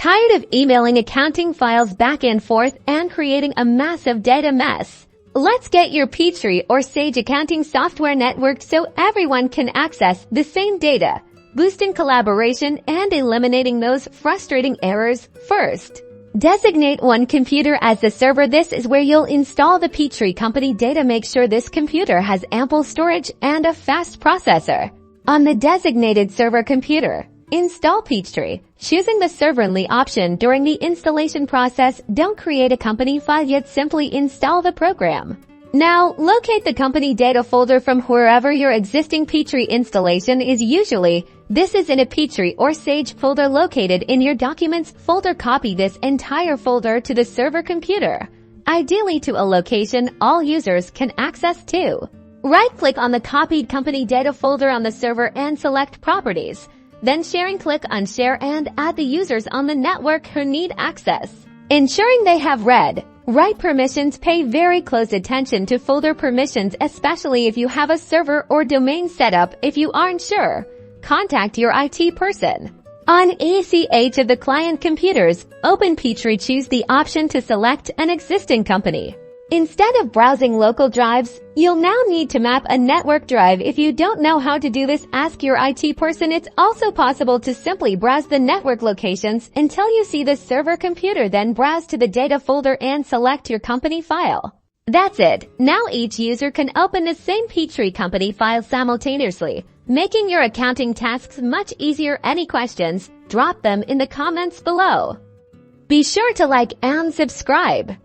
Tired of emailing accounting files back and forth and creating a massive data mess? Let's get your Peachtree or Sage accounting software networked so everyone can access the same data, boosting collaboration and eliminating those frustrating errors. First, designate one computer as the server. This is where you'll install the Peachtree company data. Make sure this computer has ample storage and a fast processor. On the designated server computer, install Peachtree, choosing the server-only option during the installation process. Don't create a company file yet, simply install the program. Now, locate the company data folder from wherever your existing Peachtree installation is. Usually, this is in a Peachtree or Sage folder located in your Documents folder. Copy this entire folder to the server computer, ideally to a location all users can access too. Right-click on the copied company data folder on the server and select Properties. Then Sharing, click on Share and add the users on the network who need access, ensuring they have write permissions. Pay very close attention to folder permissions, especially if you have a server or domain setup. If you aren't sure, contact your IT person. On each of the client computers, open Peachtree. Choose the option to select an existing company. Instead of browsing local drives, you'll now need to map a network drive. If you don't know how to do this, ask your IT person. It's also possible to simply browse the network locations until you see the server computer, then browse to the data folder and select your company file. That's it. Now each user can open the same Peachtree company file simultaneously, making your accounting tasks much easier. Any questions? Drop them in the comments below. Be sure to like and subscribe.